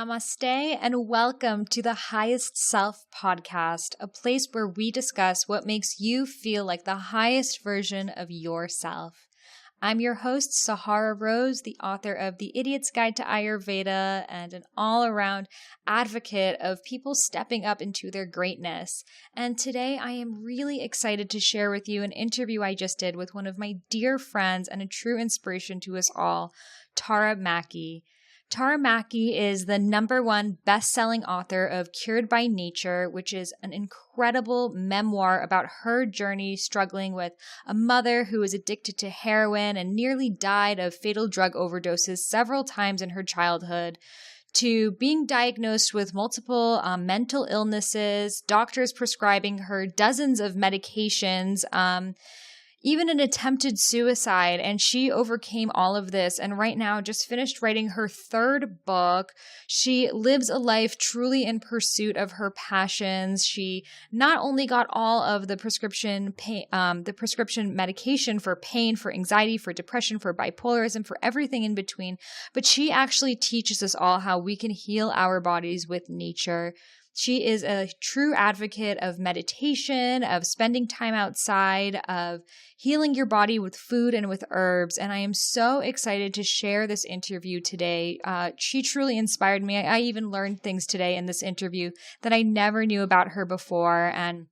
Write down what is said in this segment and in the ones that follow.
Namaste and welcome to the Highest Self podcast, a place where we discuss what makes you feel like the highest version of yourself. I'm your host, Sahara Rose, the author of The Idiot's Guide to Ayurveda and an all-around advocate of people stepping up into their greatness. And today I am really excited to share with you an interview I just did with one of my dear friends and a true inspiration to us all, Tara Mackey. Tara Mackey is the #1 best-selling author of Cured by Nature, which is an incredible memoir about her journey struggling with a mother who was addicted to heroin and nearly died of fatal drug overdoses several times in her childhood, to being diagnosed with multiple mental illnesses, doctors prescribing her dozens of medications, even an attempted suicide, and she overcame all of this and right now just finished writing her 3rd book. She lives a life truly in pursuit of her passions. She not only got all of the prescription medication for pain, for anxiety, for depression, for bipolarism, for everything in between, but she actually teaches us all how we can heal our bodies with nature. She is a true advocate of meditation, of spending time outside, of healing your body with food and with herbs. And I am so excited to share this interview today. She truly inspired me. I even learned things today in this interview that I never knew about her before. And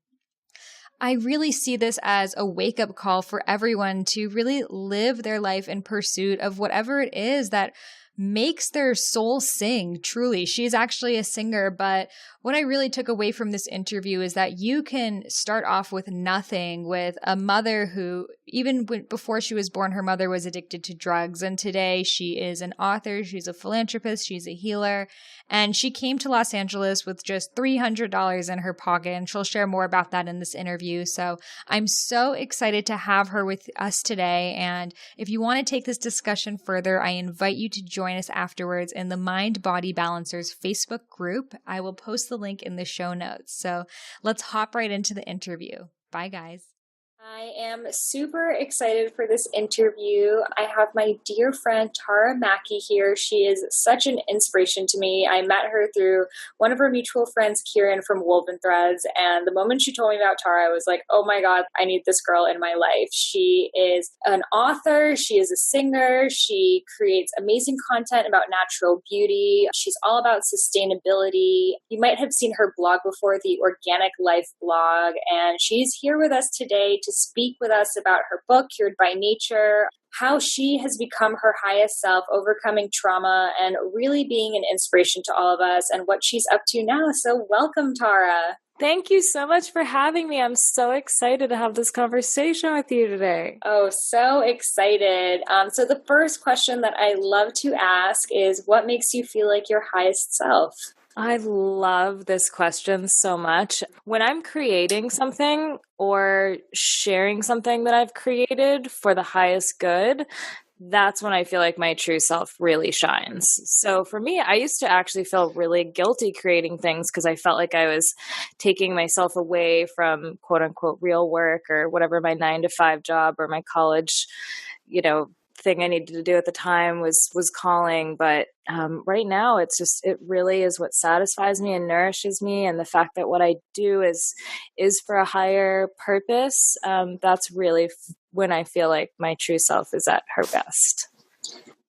I really see this as a wake-up call for everyone to really live their life in pursuit of whatever it is that makes their soul sing, truly. She's actually a singer, but what I really took away from this interview is that you can start off with nothing, with a mother who, even before she was born, her mother was addicted to drugs, and today she is an author, she's a philanthropist, she's a healer, and she came to Los Angeles with just $300 in her pocket, and she'll share more about that in this interview. So I'm so excited to have her with us today, and if you want to take this discussion further, I invite you to join us afterwards in the Mind Body Balancers Facebook group. I will post the link in the show notes. So let's hop right into the interview. Bye, guys. I am super excited for this interview. I have my dear friend Tara Mackey here. She is such an inspiration to me. I met her through one of her mutual friends, Kieran from Woven Threads, and the moment she told me about Tara, I was like, oh my God, I need this girl in my life. She is an author, she is a singer, she creates amazing content about natural beauty. She's all about sustainability. You might have seen her blog before, the Organic Life blog, and she's here with us today to speak with us about her book, Cured by Nature, how she has become her highest self, overcoming trauma, and really being an inspiration to all of us, and what she's up to now. So welcome, Tara. Thank you so much for having me. I'm so excited to have this conversation with you today. Oh, so excited. So the first question that I love to ask is, what makes you feel like your highest self? I love this question so much. When I'm creating something or sharing something that I've created for the highest good, that's when I feel like my true self really shines. So for me, I used to actually feel really guilty creating things because I felt like I was taking myself away from quote unquote real work or whatever my 9-to-5 job or my college, thing I needed to do at the time was calling. But right now it really is what satisfies me and nourishes me. And the fact that what I do is for a higher purpose. That's really when I feel like my true self is at her best.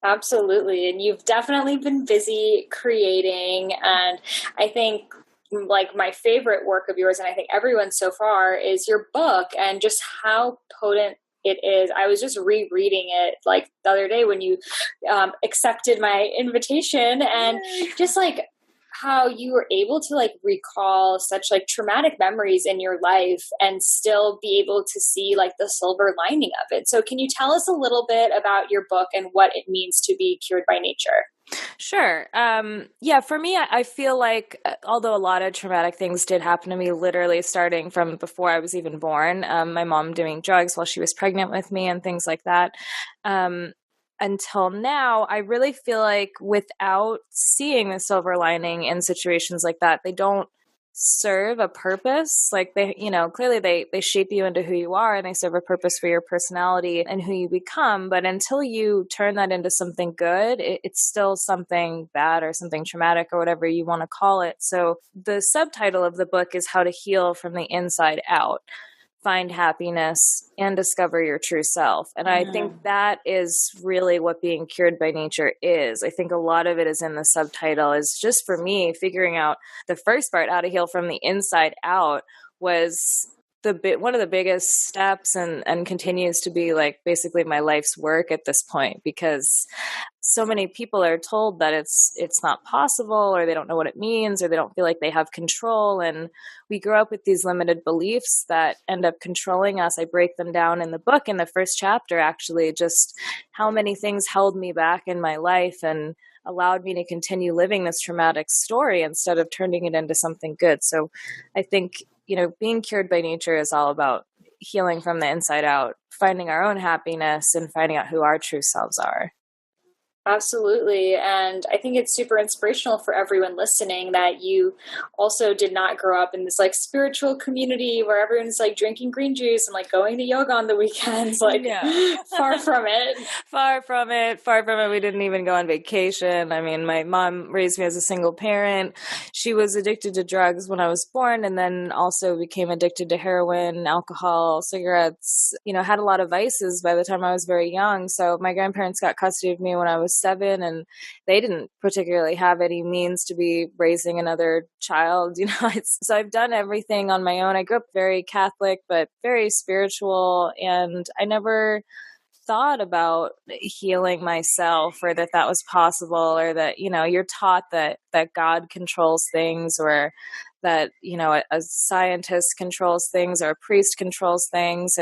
Absolutely. And you've definitely been busy creating. And I think like my favorite work of yours, and I think everyone's so far, is your book and just how potent it is. I was just rereading it like the other day when you accepted my invitation, and just like how you were able to like recall such like traumatic memories in your life and still be able to see like the silver lining of it. So can you tell us a little bit about your book and what it means to be cured by nature? Sure. For me, I feel like although a lot of traumatic things did happen to me, literally starting from before I was even born, my mom doing drugs while she was pregnant with me and things like that, until now, I really feel like without seeing the silver lining in situations like that, they don't serve a purpose. Like they, clearly they shape you into who you are and they serve a purpose for your personality and who you become. But until you turn that into something good, it's still something bad or something traumatic or whatever you want to call it. So the subtitle of the book is How to Heal from the Inside Out. Find happiness and discover your true self. And I think that is really what being cured by nature is. I think a lot of it is in the subtitle, is just for me figuring out the first part, how to heal from the inside out, was one of the biggest steps and continues to be like basically my life's work at this point, because so many people are told that it's not possible, or they don't know what it means, or they don't feel like they have control. And we grow up with these limited beliefs that end up controlling us. I break them down in the book in the first chapter, actually, just how many things held me back in my life and allowed me to continue living this traumatic story instead of turning it into something good. So I think, being cured by nature is all about healing from the inside out, finding our own happiness and finding out who our true selves are. Absolutely. And I think it's super inspirational for everyone listening that you also did not grow up in this like spiritual community where everyone's like drinking green juice and like going to yoga on the weekends. Like far from it. Far from it. We didn't even go on vacation. I mean, my mom raised me as a single parent. She was addicted to drugs when I was born, and then also became addicted to heroin, alcohol, cigarettes, had a lot of vices by the time I was very young. So my grandparents got custody of me when I was 7, and they didn't particularly have any means to be raising another child. So I've done everything on my own. I grew up very Catholic, but very spiritual, and I never thought about healing myself, or that was possible, or that, you're taught that God controls things, or that, a scientist controls things, or a priest controls things,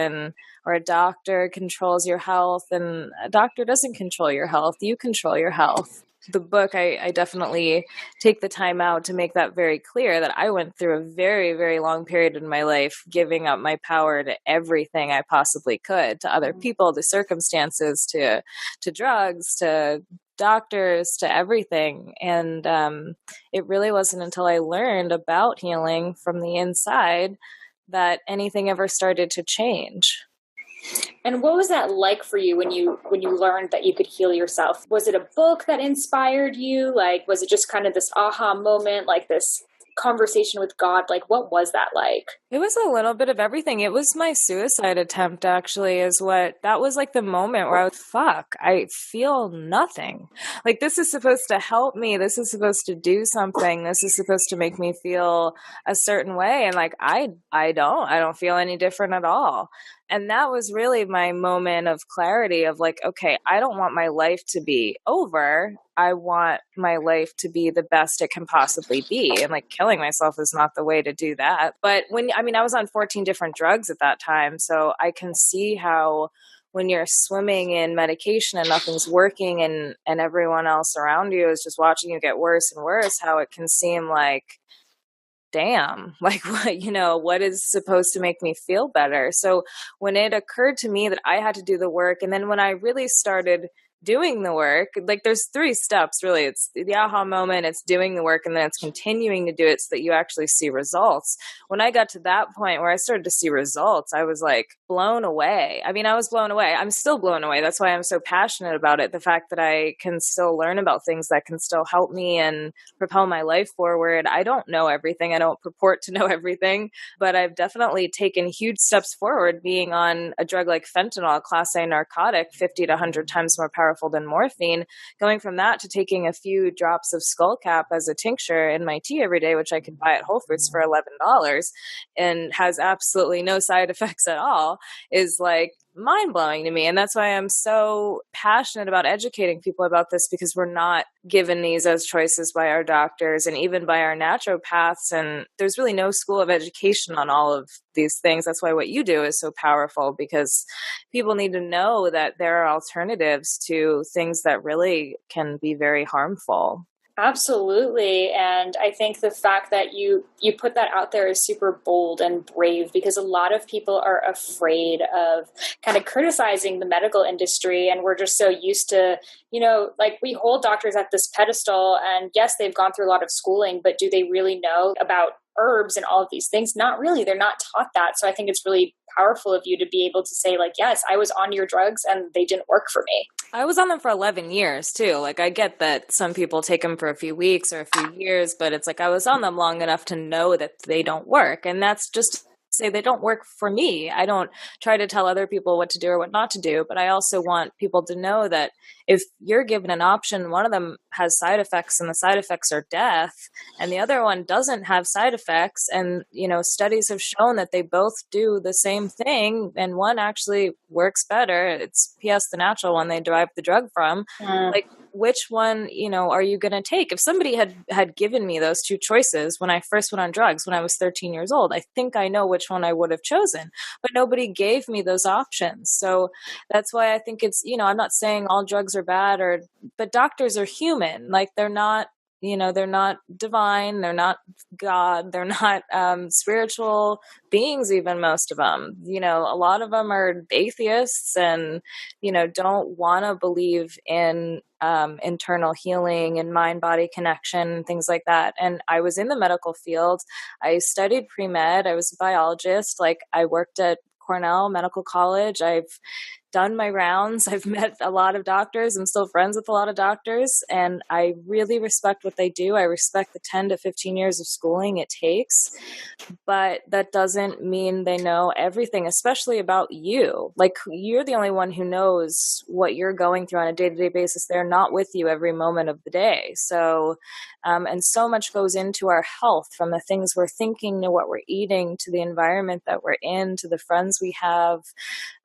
or a doctor controls your health. And a doctor doesn't control your health. You control your health. The book, I definitely take the time out to make that very clear, that I went through a very, very long period in my life giving up my power to everything I possibly could, to other people, to circumstances, to drugs, to doctors, to everything. And it really wasn't until I learned about healing from the inside that anything ever started to change. And what was that like for you when you learned that you could heal yourself? Was it a book that inspired you? Like, was it just kind of this aha moment, like this conversation with God? Like, what was that like? It was a little bit of everything. It was my suicide attempt, actually, that was like the moment where I was, I feel nothing. Like, this is supposed to help me. This is supposed to do something. This is supposed to make me feel a certain way. And like, I don't feel any different at all. And that was really my moment of clarity of like, okay, I don't want my life to be over. I want my life to be the best it can possibly be. And like, killing myself is not the way to do that. But I was on 14 different drugs at that time. So I can see how when you're swimming in medication and nothing's working, and everyone else around you is just watching you get worse and worse, how it can seem like, damn, like what is supposed to make me feel better? So when it occurred to me that I had to do the work, and then when I really started doing the work, like there's 3 steps really. It's the aha moment, it's doing the work, and then it's continuing to do it so that you actually see results. When I got to that point where I started to see results, I was like blown away. I was blown away. I'm still blown away. That's why I'm so passionate about it. The fact that I can still learn about things that can still help me and propel my life forward. I don't know everything. I don't purport to know everything, but I've definitely taken huge steps forward being on a drug like fentanyl, a class A narcotic, 50 to 100 times more powerful than morphine, going from that to taking a few drops of skullcap as a tincture in my tea every day, which I could buy at Whole Foods for $11 and has absolutely no side effects at all, is like mind-blowing to me. And that's why I'm so passionate about educating people about this, because we're not given these as choices by our doctors and even by our naturopaths. And there's really no school of education on all of these things. That's why what you do is so powerful, because people need to know that there are alternatives to things that really can be very harmful. Absolutely. And I think the fact that you put that out there is super bold and brave, because a lot of people are afraid of kind of criticizing the medical industry. And we're just so used to, like we hold doctors at this pedestal, and yes, they've gone through a lot of schooling, but do they really know about herbs and all of these things. Not really. They're not taught that. So I think it's really powerful of you to be able to say like, yes, I was on your drugs and they didn't work for me. I was on them for 11 years too. Like, I get that some people take them for a few weeks or a few years, but it's like I was on them long enough to know that they don't work. And that's just say they don't work for me. I don't try to tell other people what to do or what not to do, but I also want people to know that if you're given an option, one of them has side effects and the side effects are death, and the other one doesn't have side effects. And, you know, studies have shown that they both do the same thing, and one actually works better. It's PS the natural one they derive the drug from. Like, which one, you know, are you going to take? If somebody had given me those two choices when I first went on drugs when I was 13 years old, I think I know which one I would have chosen, but nobody gave me those options. So that's why I think it's, you know, I'm not saying all drugs are bad, but doctors are human. Like, they're not, you know, they're not divine, they're not God, they're not spiritual beings, even most of them. You know, a lot of them are atheists and, you know, don't want to believe in internal healing and mind-body connection, things like that. And I was in the medical field. I studied pre-med. I was a biologist. Like, I worked at Cornell Medical College. I've done my rounds. I've met a lot of doctors. I'm still friends with a lot of doctors, and I really respect what they do. I respect the 10 to 15 years of schooling it takes, but that doesn't mean they know everything, especially about you. Like, you're the only one who knows what you're going through on a day-to-day basis. They're not with you every moment of the day. So, and so much goes into our health, from the things we're thinking to what we're eating, to the environment that we're in, to the friends we have,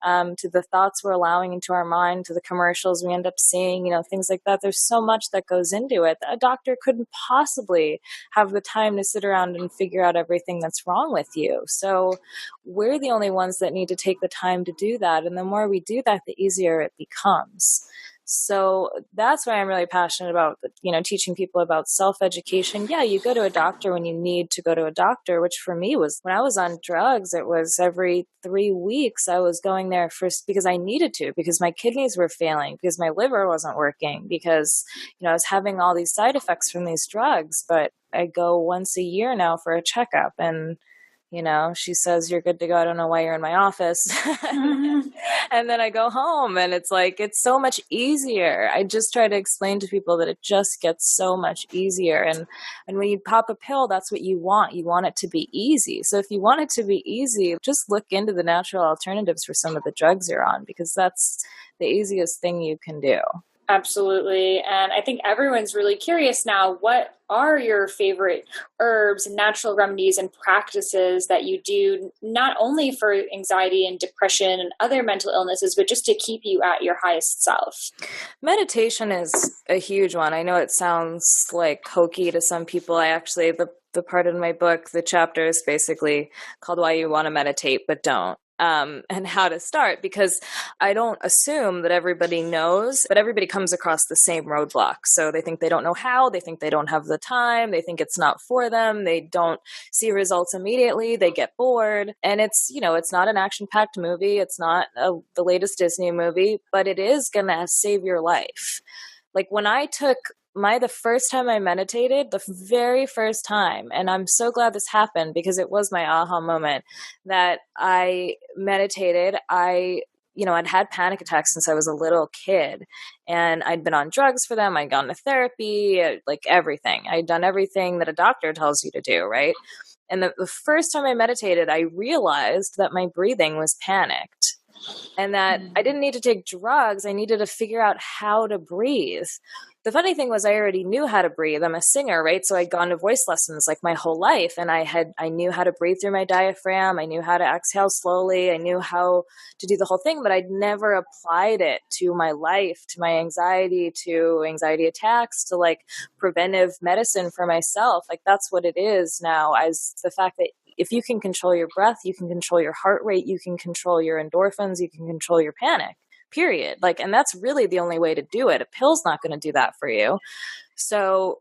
to the thoughts we're allowing into our mind, to the commercials we end up seeing, you know, things like that. There's so much that goes into it. A doctor couldn't possibly have the time to sit around and figure out everything that's wrong with you. So we're the only ones that need to take the time to do that. And the more we do that, the easier it becomes. So that's why I'm really passionate about, you know, teaching people about self-education. Yeah, you go to a doctor when you need to go to a doctor, which for me was when I was on drugs, it was every 3 weeks I was going there first because I needed to, because my kidneys were failing, because my liver wasn't working, because, you know, I was having all these side effects from these drugs. But I go once a year now for a checkup, and you know, she says, "You're good to go. I don't know why you're in my office." And then I go home, and it's like, it's so much easier. I just try to explain to people that it just gets so much easier. And when you pop a pill, that's what you want. You want it to be easy. So if you want it to be easy, just look into the natural alternatives for some of the drugs you're on, because that's the easiest thing you can do. Absolutely. And I think everyone's really curious now, what are your favorite herbs and natural remedies and practices that you do, not only for anxiety and depression and other mental illnesses, but just to keep you at your highest self? Meditation is a huge one. I know it sounds like hokey to some people. I actually, the part in my book, the chapter is basically called Why You Want to Meditate But Don't. And how to start, because I don't assume that everybody knows, but everybody comes across the same roadblock. So they think they don't know how, they think they don't have the time, they think it's not for them, they don't see results immediately, they get bored. And it's, you know, it's not an action-packed movie, it's not the latest Disney movie, but it is going to save your life. Like, when I took the first time I meditated, the very first time, and I'm so glad this happened because it was my aha moment that I meditated. I'd had panic attacks since I was a little kid, and I'd been on drugs for them. I'd gone to therapy, like everything. I'd done everything that a doctor tells you to do, right? And the first time I meditated, I realized that my breathing was panicked, and that I didn't need to take drugs. I needed to figure out how to breathe. The funny thing was, I already knew how to breathe. I'm a singer, right? So I'd gone to voice lessons like my whole life, and I knew how to breathe through my diaphragm. I knew how to exhale slowly. I knew how to do the whole thing, but I'd never applied it to my life, to my anxiety, to anxiety attacks, to like preventive medicine for myself. Like, that's what it is now, as the fact that if you can control your breath, you can control your heart rate, you can control your endorphins, you can control your panic. Period. Like, and that's really the only way to do it. A pill's not going to do that for you. So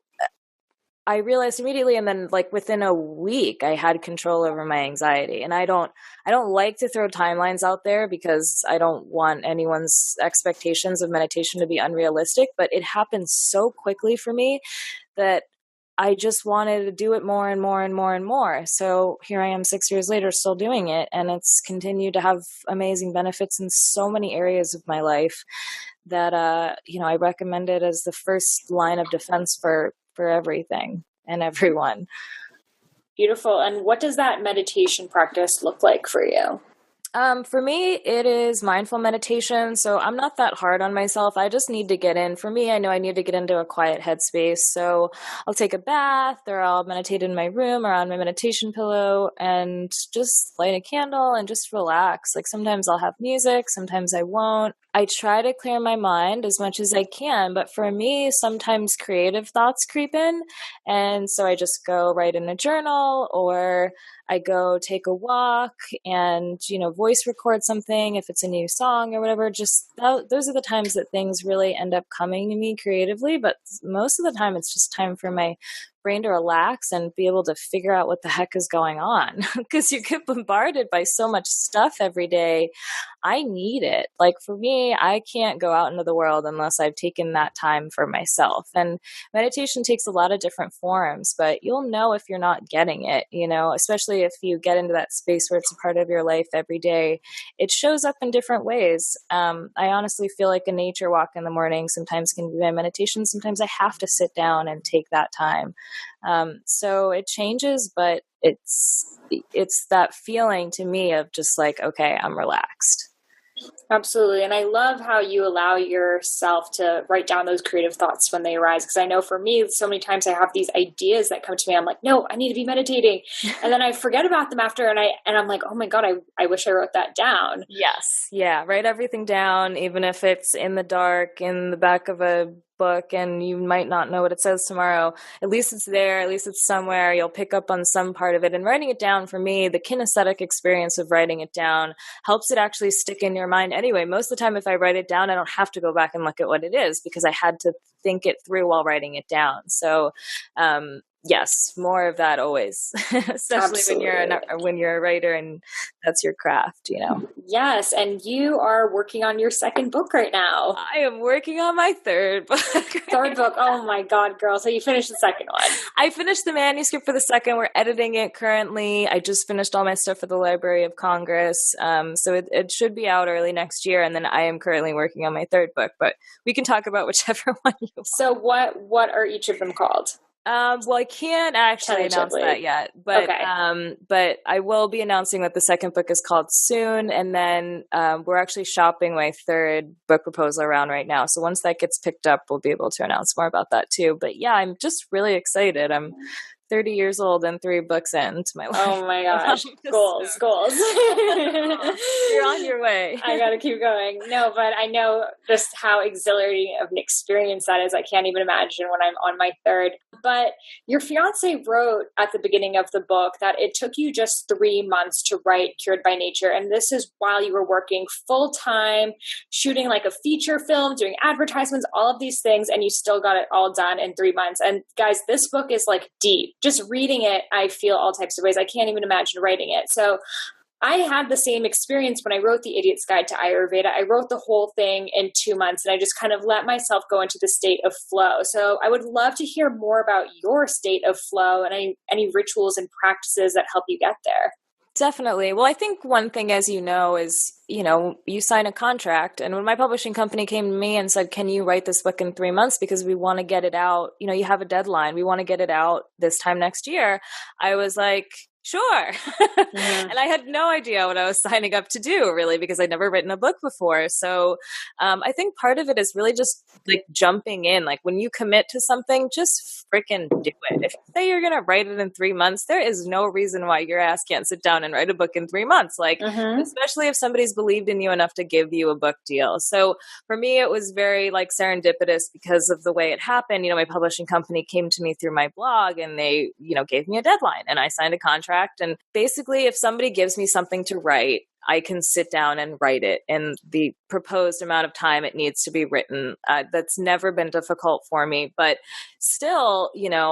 I realized immediately, and then like within a week, I had control over my anxiety. And I don't like to throw timelines out there because I don't want anyone's expectations of meditation to be unrealistic, but it happened so quickly for me that I just wanted to do it more and more and more and more. So here I am 6 years later, still doing it. And it's continued to have amazing benefits in so many areas of my life that, I recommend it as the first line of defense for everything and everyone. Beautiful. And what does that meditation practice look like for you? For me, it is mindful meditation. So I'm not that hard on myself. I just need to get in. For me, I know I need to get into a quiet headspace. So I'll take a bath or I'll meditate in my room or on my meditation pillow and just light a candle and just relax. Like sometimes I'll have music, sometimes I won't. I try to clear my mind as much as I can, but for me, sometimes creative thoughts creep in. And so I just go write in a journal or I go take a walk and, voice record something if it's a new song or whatever. Just those are the times that things really end up coming to me creatively. But most of the time, it's just time for my brain to relax and be able to figure out what the heck is going on because you get bombarded by so much stuff every day. I need it. Like for me, I can't go out into the world unless I've taken that time for myself. And meditation takes a lot of different forms, but you'll know if you're not getting it, especially if you get into that space where it's a part of your life every day. It shows up in different ways. I honestly feel like a nature walk in the morning sometimes can be my meditation. Sometimes I have to sit down and take that time. So it changes, but it's that feeling to me of just like, okay, I'm relaxed. Absolutely. And I love how you allow yourself to write down those creative thoughts when they arise. Because I know for me, so many times I have these ideas that come to me. I'm like, no, I need to be meditating. And then I forget about them after. And I'm like, oh my God, I wish I wrote that down. Yes. Yeah. Write everything down, even if it's in the dark, in the back of a book, and you might not know what it says tomorrow. At least it's there. At least it's somewhere. You'll pick up on some part of it. And writing it down, for me, the kinesthetic experience of writing it down helps it actually stick in your mind anyway. Most of the time, if I write it down, I don't have to go back and look at what it is because I had to think it through while writing it down. So, yes, more of that always, especially when you're a writer and that's your craft, Yes, and you are working on your second book right now. I am working on my third book. Third book. Oh my God, girl. So you finished the second one. I finished the manuscript for the second. We're editing it currently. I just finished all my stuff for the Library of Congress. So it should be out early next year. And then I am currently working on my third book, but we can talk about whichever one you want. So what are each of them called? Well, I can't actually announce that yet, but okay. But I will be announcing that the second book is called soon, and then we're actually shopping my third book proposal around right now. So once that gets picked up, we'll be able to announce more about that too. But yeah, I'm just really excited. I'm 30 years old and 3 books into my life. Oh my gosh. Goals. You're on your way. I got to keep going. No, but I know just how exhilarating of an experience that is. I can't even imagine when I'm on my third. But your fiance wrote at the beginning of the book that it took you just 3 months to write Cured by Nature. And this is while you were working full time, shooting like a feature film, doing advertisements, all of these things. And you still got it all done in 3 months. And guys, this book is like deep. Just reading it, I feel all types of ways. I can't even imagine writing it. So I had the same experience when I wrote The Idiot's Guide to Ayurveda. I wrote the whole thing in 2 months and I just kind of let myself go into the state of flow. So I would love to hear more about your state of flow and any rituals and practices that help you get there. Definitely. Well, I think one thing, as you know, is, you sign a contract. And when my publishing company came to me and said, can you write this book in 3 months because we want to get it out, you have a deadline. We want to get it out this time next year. I was like, sure. Mm-hmm. And I had no idea what I was signing up to do, really, because I'd never written a book before. So I think part of it is really just like jumping in. Like when you commit to something, just freaking do it. If you say you're going to write it in 3 months, there is no reason why your ass can't sit down and write a book in 3 months. Like, especially if somebody's believed in you enough to give you a book deal. So for me, it was very like serendipitous because of the way it happened. My publishing company came to me through my blog and they, gave me a deadline and I signed a contract. And basically, if somebody gives me something to write, I can sit down and write it in the proposed amount of time it needs to be written. That's never been difficult for me, but still,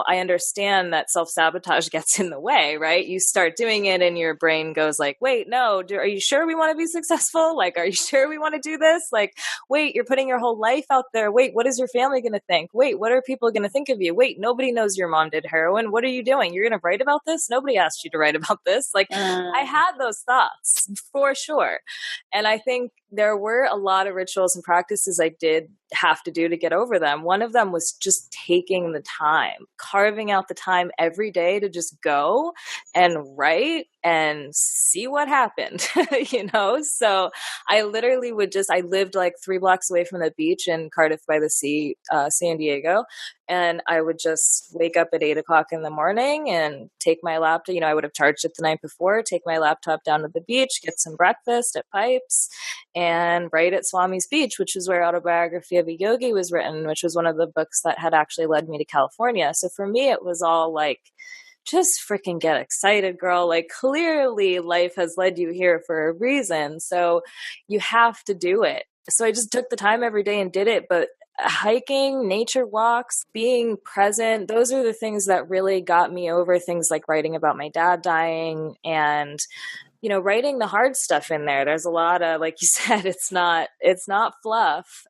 I understand that self-sabotage gets in the way, right? You start doing it and your brain goes like, wait, no, are you sure we want to be successful? Like, are you sure we want to do this? Like, wait, you're putting your whole life out there. Wait, what is your family going to think? Wait, what are people going to think of you? Wait, nobody knows your mom did heroin. What are you doing? You're going to write about this? Nobody asked you to write about this. Like, I had those thoughts for sure. And I think there were a lot of rituals and practices I did have to do to get over them. One of them was just taking the time, carving out the time every day to just go and write and see what happened, So I literally I lived like 3 blocks away from the beach in Cardiff by the Sea, San Diego. And I would just wake up at 8 o'clock in the morning and take my laptop. I would have charged it the night before, take my laptop down to the beach, get some breakfast at Pipes, and write at Swami's Beach, which is where Autobiography of a Yogi was written, which was one of the books that had actually led me to California. So for me, it was all like, just freaking get excited, girl. Like, clearly life has led you here for a reason. So you have to do it. So I just took the time every day and did it. But hiking, nature walks, being present, those are the things that really got me over things like writing about my dad dying and writing the hard stuff in there. There's a lot of, like you said, it's not fluff.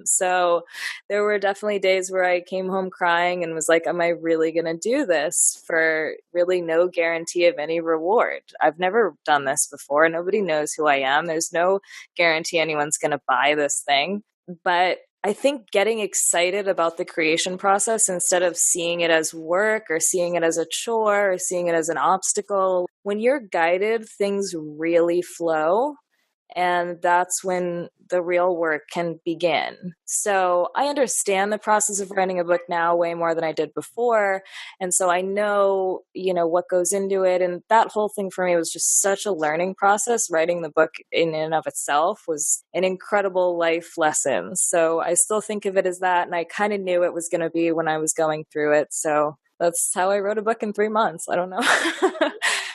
So there were definitely days where I came home crying and was like, am I really going to do this for really no guarantee of any reward? I've never done this before. Nobody knows who I am. There's no guarantee anyone's going to buy this thing. But I think getting excited about the creation process instead of seeing it as work or seeing it as a chore or seeing it as an obstacle, when you're guided, things really flow. And that's when the real work can begin. So I understand the process of writing a book now way more than I did before. And so I know, what goes into it. And that whole thing for me was just such a learning process. Writing the book in and of itself was an incredible life lesson. So I still think of it as that. And I kind of knew it was going to be when I was going through it. So that's how I wrote a book in 3 months. I don't know.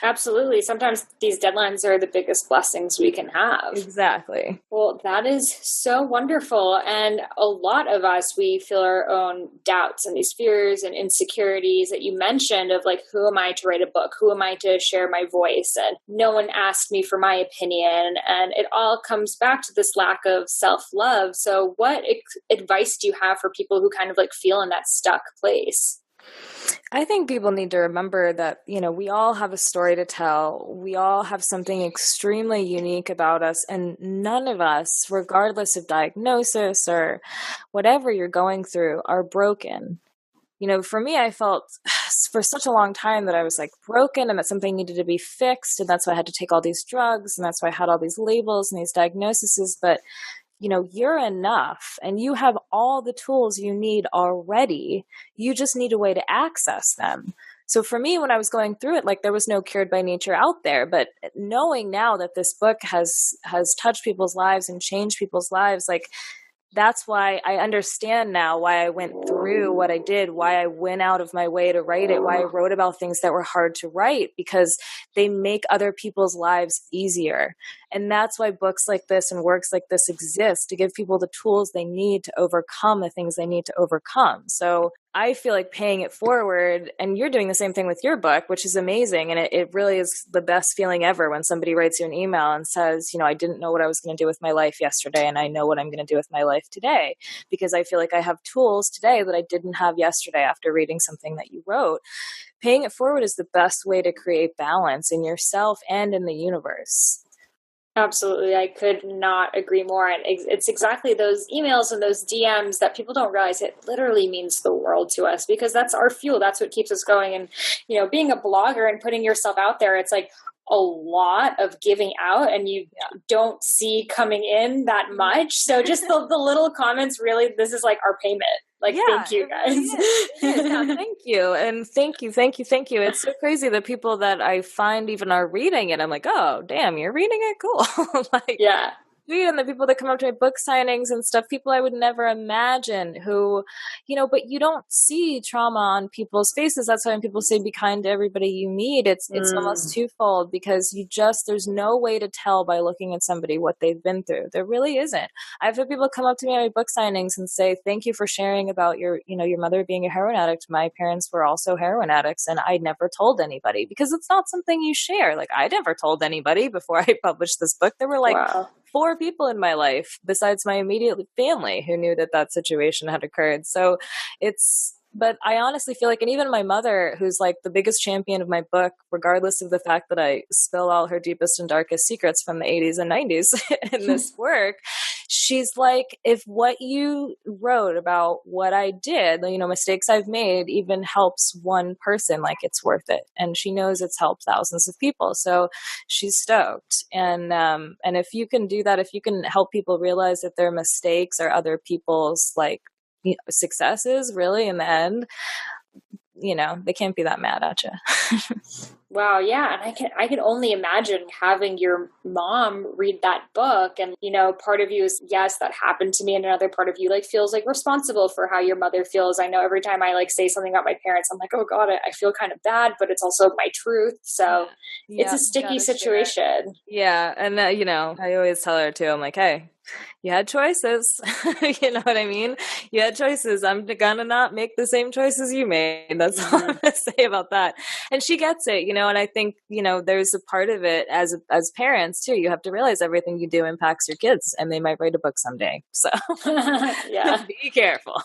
Absolutely. Sometimes these deadlines are the biggest blessings we can have. Exactly. Well, that is so wonderful. And a lot of us, we feel our own doubts and these fears and insecurities that you mentioned of like, who am I to write a book? Who am I to share my voice? And no one asked me for my opinion. And it all comes back to this lack of self-love. So what advice do you have for people who kind of like feel in that stuck place? I think people need to remember that, we all have a story to tell. We all have something extremely unique about us, and none of us, regardless of diagnosis or whatever you're going through, are broken. For me, I felt for such a long time that I was like broken and that something needed to be fixed. And that's why I had to take all these drugs. And that's why I had all these labels and these diagnoses. But you're enough and you have all the tools you need already. You just need a way to access them. So for me, when I was going through it, like there was no cured by nature out there, but knowing now that this book has touched people's lives and changed people's lives, like that's why I understand now why I went through what I did, why I went out of my way to write it, why I wrote about things that were hard to write, because they make other people's lives easier. And that's why books like this and works like this exist, to give people the tools they need to overcome the things they need to overcome. So I feel like paying it forward, and you're doing the same thing with your book, which is amazing. And it really is the best feeling ever when somebody writes you an email and says, I didn't know what I was going to do with my life yesterday, and I know what I'm going to do with my life today, because I feel like I have tools today that I didn't have yesterday after reading something that you wrote. Paying it forward is the best way to create balance in yourself and in the universe. Absolutely. I could not agree more. And it's exactly those emails and those DMs that people don't realize it literally means the world to us, because that's our fuel. That's what keeps us going. And, being a blogger and putting yourself out there, it's like a lot of giving out and you don't see coming in that much. So just the little comments, really, this is like our payment. Like, thank you guys. It is. Yeah, thank you. And thank you. It's so crazy. The people that I find even are reading it, I'm like, oh, damn, you're reading it? Cool. Yeah. sweet. And the people that come up to my book signings and stuff, people I would never imagine who, but you don't see trauma on people's faces. That's why when people say be kind to everybody you meet, it's almost twofold, because there's no way to tell by looking at somebody what they've been through. There really isn't. I've had people come up to me at my book signings and say, thank you for sharing about your mother being a heroin addict. My parents were also heroin addicts, and I never told anybody, because it's not something you share. Like, I never told anybody before I published this book. There were like Wow. 4 people in my life besides my immediate family who knew that situation had occurred. So but I honestly feel like, and even my mother, who's like the biggest champion of my book, regardless of the fact that I spill all her deepest and darkest secrets from the 80s and 90s in this work, she's like, if what you wrote about what I did, mistakes I've made, even helps one person, like, it's worth it. And she knows it's helped thousands of people. So she's stoked. And if you can do that, if you can help people realize that their mistakes are other people's, like, successes, really, in the end, they can't be that mad at you. Wow, yeah, and I can only imagine having your mom read that book, and part of you is, yes, that happened to me, and another part of you like feels like responsible for how your mother feels. I know every time I like say something about my parents, I'm like, oh God, I feel kind of bad, but it's also my truth. So it's a sticky situation. Yeah, and I always tell her too. I'm like, hey, you had choices. You know what I mean? You had choices. I'm gonna not make the same choices you made. That's all I'm gonna say about that. And she gets it, and I think, there's a part of it as parents too. You have to realize everything you do impacts your kids, and they might write a book someday. So yeah, be careful.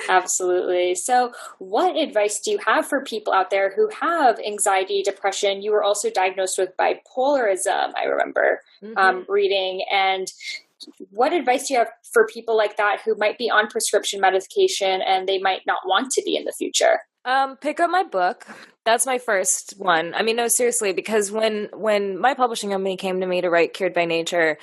Absolutely. So what advice do you have for people out there who have anxiety, depression? You were also diagnosed with bipolarism, I remember reading. And what advice do you have for people like that who might be on prescription medication and they might not want to be in the future? Pick up my book. That's my first one. I mean, no, seriously, because when my publishing company came to me to write Cured by Nature,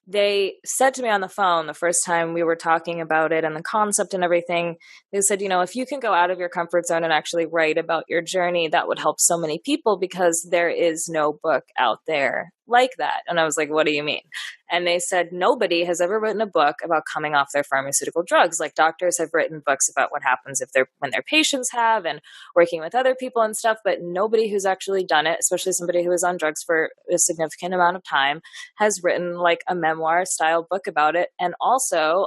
they said to me on the phone the first time we were talking about it and the concept and everything, they said, if you can go out of your comfort zone and actually write about your journey, that would help so many people, because there is no book out there like that. And I was like, what do you mean? And they said, nobody has ever written a book about coming off their pharmaceutical drugs. Like, doctors have written books about what happens when their patients have, and working with other people and stuff, but nobody who's actually done it, especially somebody who is on drugs for a significant amount of time, has written like a memoir style book about it. And also,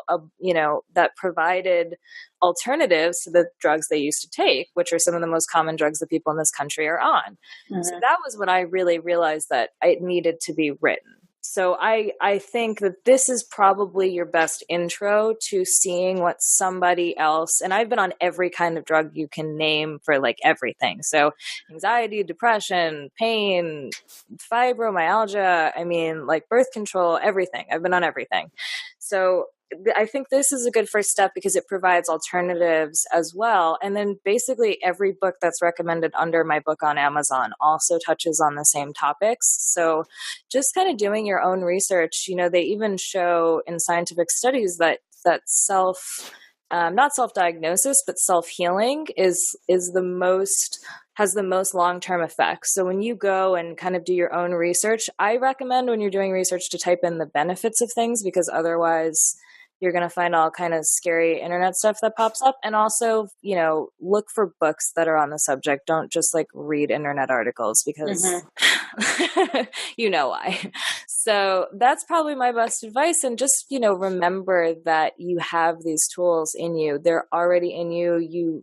that provided alternatives to the drugs they used to take, which are some of the most common drugs that people in this country are on. So that was when I really realized that it needed to be written. So I think that this is probably your best intro to seeing what somebody else, and I've been on every kind of drug you can name for like everything. So anxiety, depression, pain, fibromyalgia, I mean, like birth control, everything. I've been on everything. So I think this is a good first step because it provides alternatives as well. And then basically every book that's recommended under my book on Amazon also touches on the same topics. So just kind of doing your own research, they even show in scientific studies that not self-diagnosis, but self-healing has the most long-term effects. So when you go and kind of do your own research, I recommend when you're doing research to type in the benefits of things, because otherwise you're going to find all kind of scary internet stuff that pops up. And also, look for books that are on the subject. Don't just like read internet articles, because you know why. So that's probably my best advice. And just, remember that you have these tools in you. They're already in you.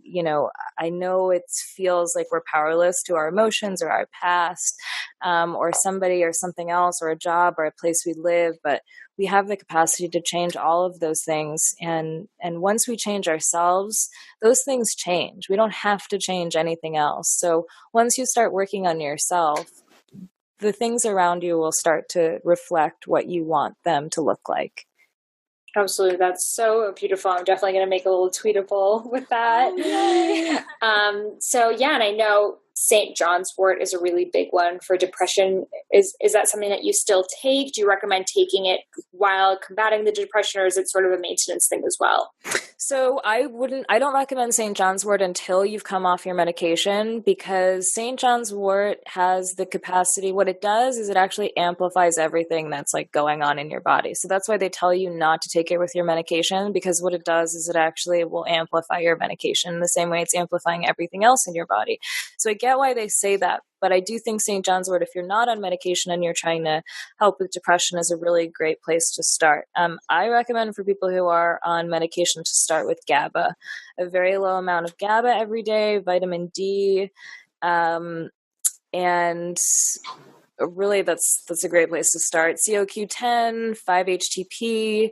I know it feels like we're powerless to our emotions or our past, or somebody or something else, or a job or a place we live, but we have the capacity to change all of those things. And once we change ourselves, those things change. We don't have to change anything else. So once you start working on yourself, the things around you will start to reflect what you want them to look like. Absolutely. That's so beautiful. I'm definitely going to make a little tweetable with that. And I know St. Johns Wort is a really big one for depression. Is that something that you still take? Do you recommend taking it while combating the depression, or is it sort of a maintenance thing as well? So I don't recommend St. John's Wort until you've come off your medication, because St. John's Wort has the capacity. What it does is it actually amplifies everything that's like going on in your body. So that's why they tell you not to take it with your medication, because what it does is it actually will amplify your medication the same way it's amplifying everything else in your body. So I get why they say that. But I do think St. John's Wort, if you're not on medication and you're trying to help with depression, is a really great place to start. I recommend for people who are on medication to start with GABA, a very low amount of GABA every day, vitamin D, and really that's a great place to start. CoQ10, 5-HTP.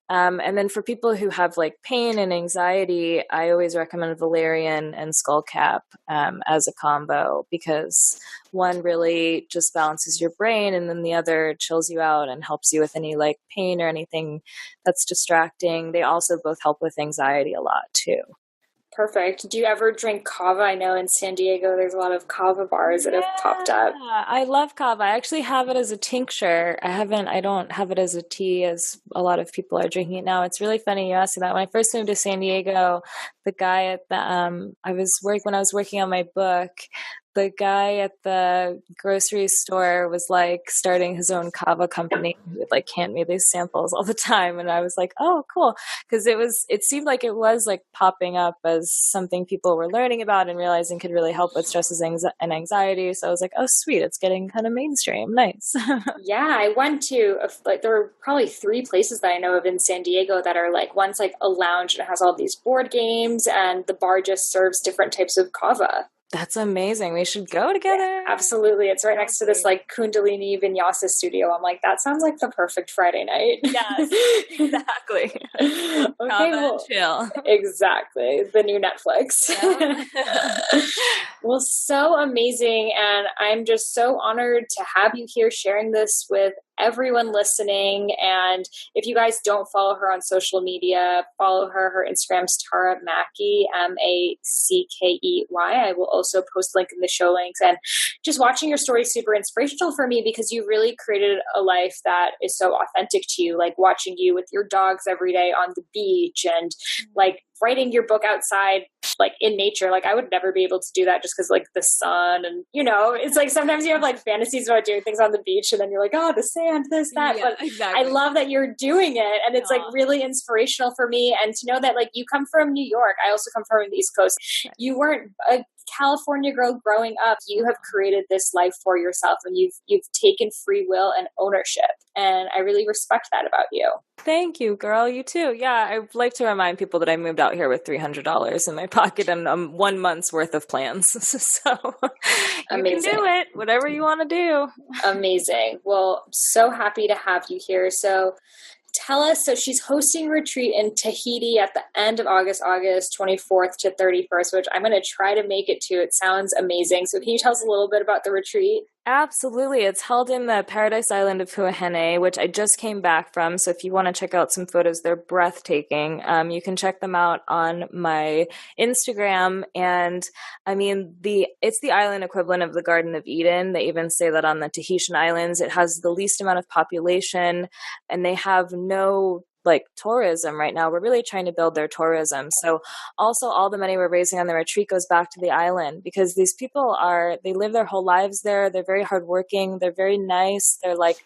And then for people who have like pain and anxiety, I always recommend valerian and skullcap as a combo, because one really just balances your brain, and then the other chills you out and helps you with any like pain or anything that's distracting. They also both help with anxiety a lot too. Perfect. Do you ever drink Kava? I know in San Diego there's a lot of Kava bars that have popped up. I love Kava. I actually have it as a tincture. I don't have it as a tea as a lot of people are drinking it now. It's really funny you asked me that. When I first moved to San Diego, the guy at the when I was working on my book, the guy at the grocery store was like starting his own Kava company. He would like hand me these samples all the time. And I was like, oh, cool. Because it seemed like it was like popping up as something people were learning about and realizing could really help with stresses and anxiety. So I was like, oh, sweet. It's getting kind of mainstream. Nice. Yeah, I went to there were probably 3 places that I know of in San Diego that are like, one's like a lounge and it has all these board games, and the bar just serves different types of Kava. That's amazing. We should go together. Yeah, absolutely. It's right next to this like Kundalini Vinyasa studio. I'm like, that sounds like the perfect Friday night. Yes, exactly. Okay, well, chill. Exactly. The new Netflix. Yeah. Well, so amazing. And I'm just so honored to have you here sharing this with everyone listening. And if you guys don't follow her on social media, follow her. Her Instagram's Tara Mackey, Mackey. I will also post a link in the show links. And just watching your story is super inspirational for me, because you really created a life that is so authentic to you, like watching you with your dogs every day on the beach, and like writing your book outside, like in nature. Like I would never be able to do that just because like the sun, and it's like sometimes you have like fantasies about doing things on the beach and then you're like, oh, the sand, this, that. Yeah, but exactly. I love that you're doing it, and it's like really inspirational for me. And to know that like you come from New York, I also come from the East Coast. You weren't a California girl growing up. You have created this life for yourself, and you've taken free will and ownership. And I really respect that about you. Thank you, girl. You too. Yeah, I'd like to remind people that I moved out here with $300 in my pocket and 1 month's worth of plans. So you can do it, whatever you want to do. Amazing. Well, I'm so happy to have you here. So tell us, so she's hosting a retreat in Tahiti at the end of August 24th to 31st, which I'm going to try to make it to. It sounds amazing. So can you tell us a little bit about the retreat? Absolutely. It's held in the paradise island of Huahine, which I just came back from. So if you want to check out some photos, they're breathtaking. You can check them out on my Instagram. And I mean, it's the island equivalent of the Garden of Eden. They even say that on the Tahitian islands, it has the least amount of population, and they have no like tourism right now. We're really trying to build their tourism. So also all the money we're raising on the retreat goes back to the island, because these people they live their whole lives there. They're very hardworking. They're very nice. They're like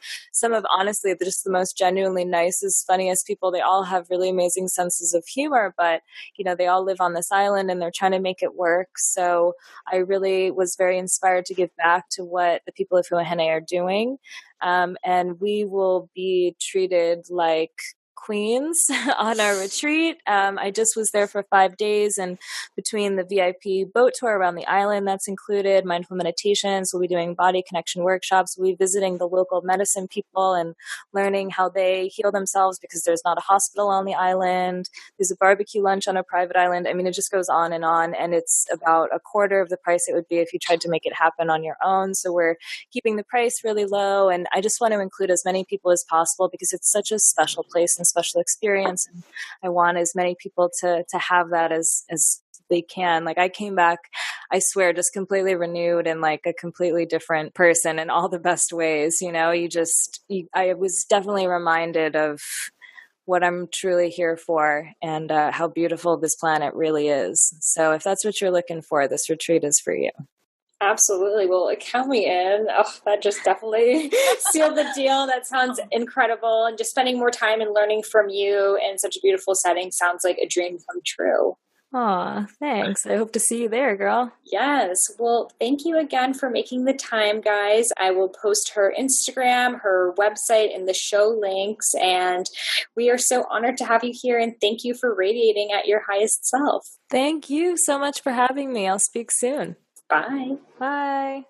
honestly, they're just the most genuinely nicest, funniest people. They all have really amazing senses of humor, but they all live on this island and they're trying to make it work. So I really was very inspired to give back to what the people of Huahine are doing. And we will be treated like queens on our retreat. I just was there for 5 days, and between the VIP boat tour around the island that's included, mindful meditations, we'll be doing body connection workshops, we'll be visiting the local medicine people and learning how they heal themselves, because there's not a hospital on the island. There's a barbecue lunch on a private island. I mean, it just goes on, and it's about a quarter of the price it would be if you tried to make it happen on your own. So we're keeping the price really low, and I just want to include as many people as possible, because it's such a special place and special experience, and I want as many people to have that as they can. Like I came back I swear, just completely renewed and like a completely different person in all the best ways. I was definitely reminded of what I'm truly here for and how beautiful this planet really is. So if that's what you're looking for, this retreat is for you. Absolutely. Well, count me in. Oh, that just definitely sealed the deal. That sounds incredible. And just spending more time and learning from you in such a beautiful setting sounds like a dream come true. Aw, thanks. I hope to see you there, girl. Yes. Well, thank you again for making the time, guys. I will post her Instagram, her website, and the show links. And we are so honored to have you here. And thank you for radiating at your highest self. Thank you so much for having me. I'll speak soon. Bye. Bye.